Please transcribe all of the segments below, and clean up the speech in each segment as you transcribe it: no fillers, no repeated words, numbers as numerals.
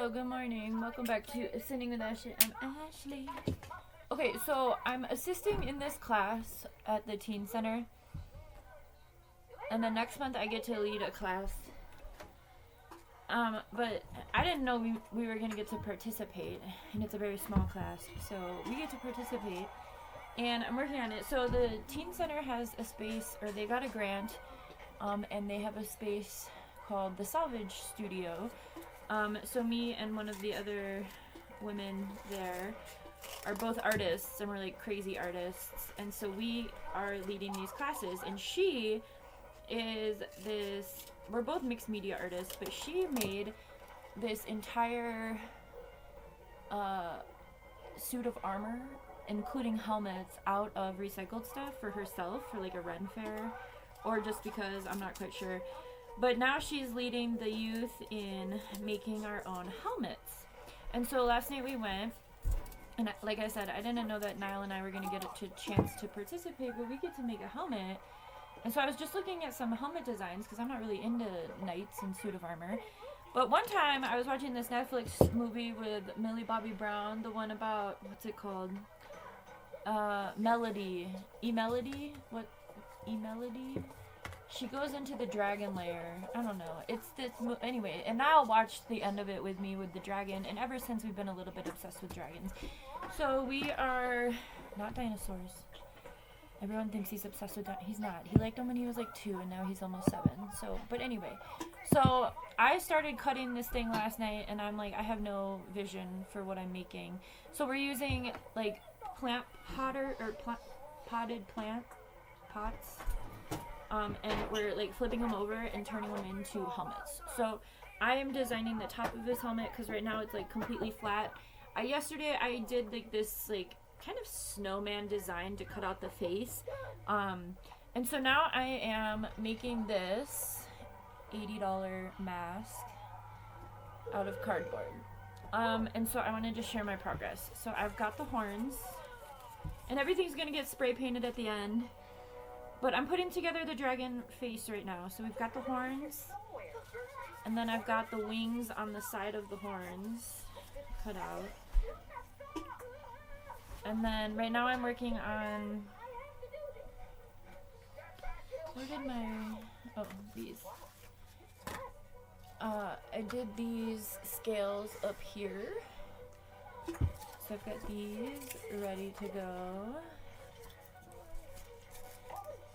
Hello, good morning. Welcome back to Sitting with Ashley. I'm Ashley. Okay, so I'm assisting in this class at the teen center. And then next month I get to lead a class. But I didn't know we were going to get to participate. And it's a very small class. So we get to participate. And I'm working on it. So the teen center has a space, or they got a grant. And they have a space called the Salvage studio. So me and one of the other women there are both artists, and we're like crazy artists, and so we are leading these classes, and she is we're both mixed media artists, but she made this entire suit of armor, including helmets, out of recycled stuff for herself, for like a Ren fair, or just because, I'm not quite sure. But now she's leading the youth in making our own helmets. And so last night we went, and like I said, I didn't know that Niall and I were going to get a chance to participate, but we get to make a helmet. And so I was just looking at some helmet designs, because I'm not really into knights and suit of armor. But one time I was watching this Netflix movie with Millie Bobby Brown, the one about, what's it called? Melody. E-Melody? What? E-Melody? She goes into the dragon lair. I don't know. It's this anyway, and Niall watched the end of it with me with the dragon, and ever since we've been a little bit obsessed with dragons. So we are not dinosaurs. Everyone thinks he's obsessed with he's not. He liked them when he was like 2, and now he's almost 7. So, but anyway. So I started cutting this thing last night, and I'm like, I have no vision for what I'm making. So we're using like potted plant pots. And we're like flipping them over and turning them into helmets. So I am designing the top of this helmet, because right now it's like completely flat. Yesterday I did like this like kind of snowman design to cut out the face. And so now I am making this $80 mask out of cardboard. And so I wanted to share my progress. So I've got the horns, and everything's gonna get spray painted at the end. But I'm putting together the dragon face right now. So we've got the horns, and then I've got the wings on the side of the horns cut out. And then right now I'm working on, where did these. I did these scales up here. So I've got these ready to go.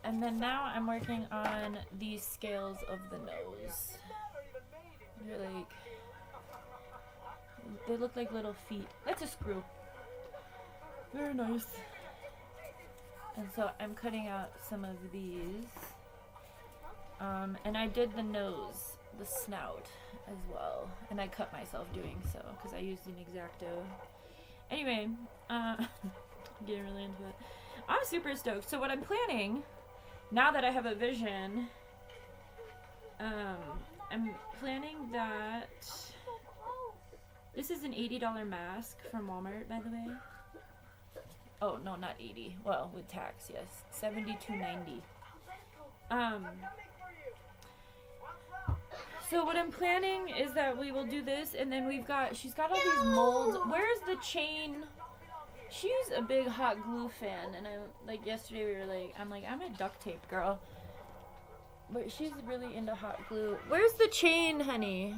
And then now I'm working on these scales of the nose. They look like little feet. That's a screw. Very nice. And so I'm cutting out some of these. And I did the nose, the snout as well. And I cut myself doing so, because I used an X-Acto. Anyway, getting really into it. I'm super stoked. So what I'm planning, now that I have a vision, I'm planning that this is an $80 mask from Walmart, by the way. Oh, no, not 80. Well, with tax, yes. $72.90. So what I'm planning is that we will do this, and then she's got all these molds. Where's the chain? She's a big hot glue fan, and yesterday I'm a duct tape girl. But she's really into hot glue. Where's the chain, honey?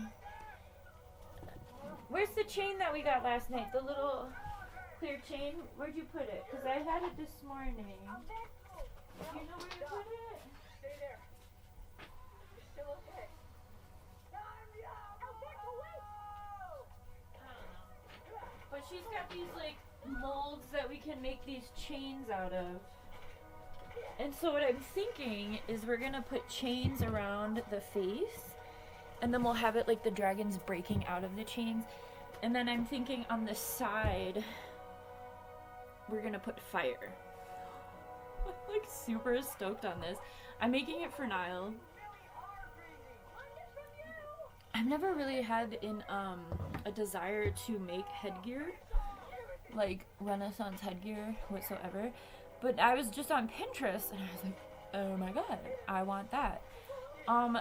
Where's the chain that we got last night? The little clear chain? Where'd you put it? Because I had it this morning. Do you know where you put it? Stay there. You're still okay. But she's got these molds that we can make these chains out of. And so what I'm thinking is we're gonna put chains around the face, and then we'll have it like the dragons breaking out of the chains. And then I'm thinking on the side we're gonna put fire. I'm super stoked on this. I'm making it for Niall. I've never really had a desire to make headgear, like Renaissance headgear whatsoever, but I was just on Pinterest and I was like, oh my god, I want that.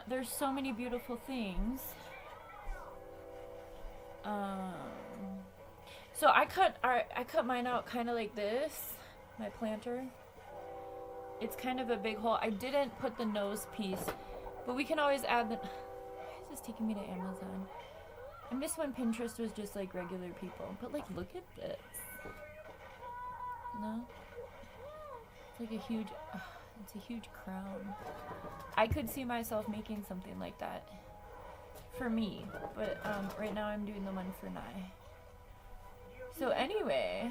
There's so many beautiful things. So I cut mine out kind of like this, my planter. It's kind of a big hole. I didn't put the nose piece, but we can always add the... Why is this taking me to Amazon? I miss when Pinterest was just like regular people. But like, look at this. No? It's like a huge... it's a huge crown. I could see myself making something like that. For me. But right now I'm doing the one for Nye. So anyway,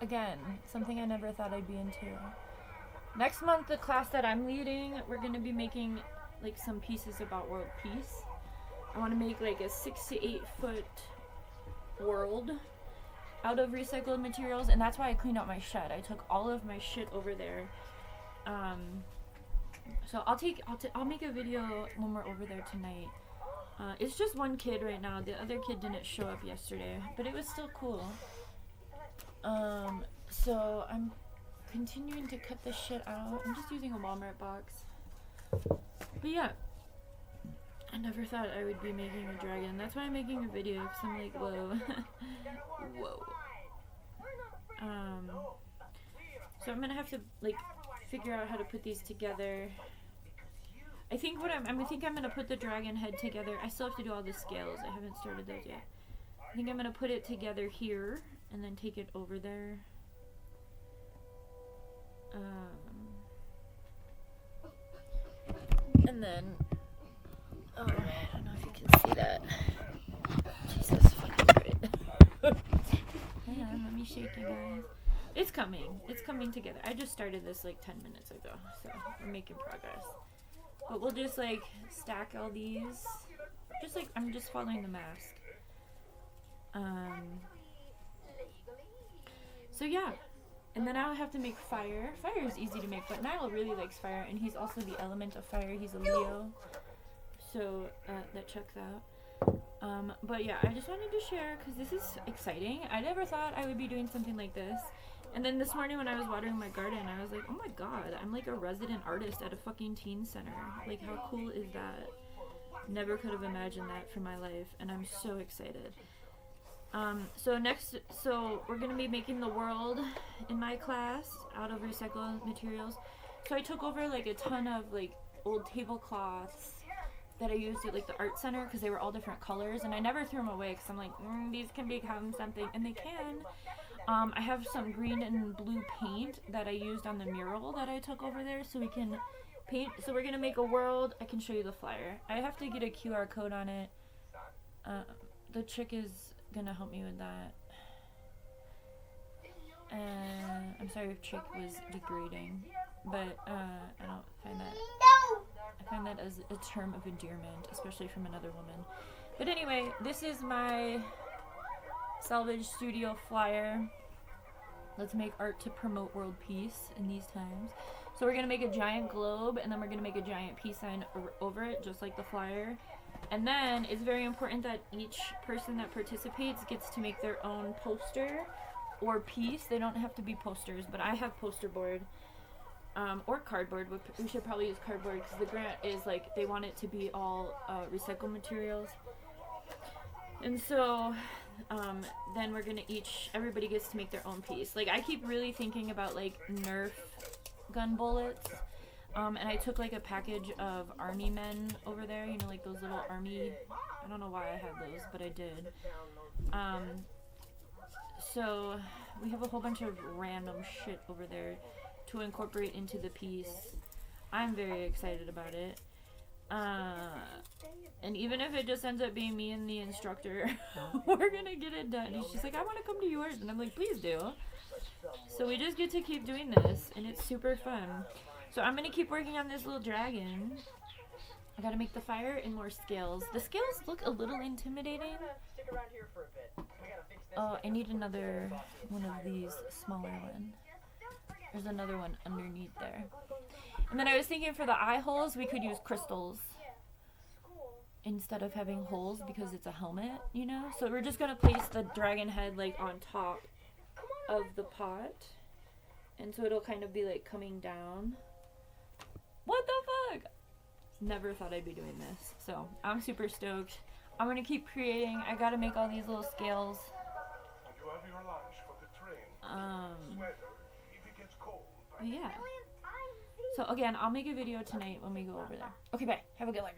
again, something I never thought I'd be into. Next month, the class that I'm leading, we're going to be making like some pieces about world peace. I want to make like a 6 to 8 foot world out of recycled materials, and that's why I cleaned out my shed. I took all of my shit over there. So I'll make a video when we're over there tonight. It's just one kid right now. The other kid didn't show up yesterday, but it was still cool. So I'm continuing to cut this shit out. I'm just using a Walmart box. But yeah, I never thought I would be making a dragon. That's why I'm making a video, because I'm like, whoa. Whoa. So I'm gonna have to like figure out how to put these together. I think I'm gonna put the dragon head together. I still have to do all the scales. I haven't started those yet. I think I'm gonna put it together here and then take it over there. And then, oh, I don't know if you can see that. Jesus fucking Christ. Hang on, let me shake you guys. It's coming together. I just started this like 10 minutes ago, so we're making progress. But we'll just like stack all these. Just like, I'm just following the mask. So yeah. And then I'll have to make fire. Fire is easy to make, but Niall really likes fire, and he's also the element of fire. He's a Leo. So that checks out. But yeah, I just wanted to share because this is exciting. I never thought I would be doing something like this. And then this morning when I was watering my garden, I was like, oh my god, I'm like a resident artist at a fucking teen center. Like, how cool is that? Never could have imagined that for my life, and I'm so excited. So we're gonna be making the world in my class out of recycled materials. So I took over like a ton of like old tablecloths that I used at like the art center because they were all different colors, and I never threw them away because I'm like, these can become something, and they can. I have some green and blue paint that I used on the mural that I took over there, so we can paint. So we're gonna make a world. I can show you the flyer. I have to get a QR code on it. The chick is gonna help me with that. I'm sorry if chick was degrading, but I don't find that. I find that as a term of endearment, especially from another woman. But anyway, this is my Salvage studio flyer. Let's make art to promote world peace in these times. So we're gonna make a giant globe, and then we're gonna make a giant peace sign over it, just like the flyer. And then it's very important that each person that participates gets to make their own poster or piece. They don't have to be posters, but I have poster board or cardboard. We should probably use cardboard because the grant is like they want it to be all recycled materials. And so then we're gonna everybody gets to make their own piece. Like, I keep really thinking about like Nerf gun bullets. And I took like a package of army men over there, you know, like those little army, I don't know why I had those, but I did. So we have a whole bunch of random shit over there to incorporate into the piece. I'm very excited about it. And even if it just ends up being me and the instructor, we're gonna get it done. And she's like, I want to come to yours. And I'm like, please do. So we just get to keep doing this, and it's super fun. So I'm gonna keep working on this little dragon. I gotta make the fire in more scales. The scales look a little intimidating. Oh, I need another one of these smaller one. There's another one underneath there. And then I was thinking for the eye holes, we could use crystals instead of having holes because it's a helmet, you know? So we're just gonna place the dragon head like on top of the pot. And so it'll kind of be like coming down. What the fuck? Never thought I'd be doing this. So I'm super stoked. I'm gonna keep creating. I gotta make all these little scales. But yeah. So again, I'll make a video tonight when we go over there. Okay, bye. Have a good one.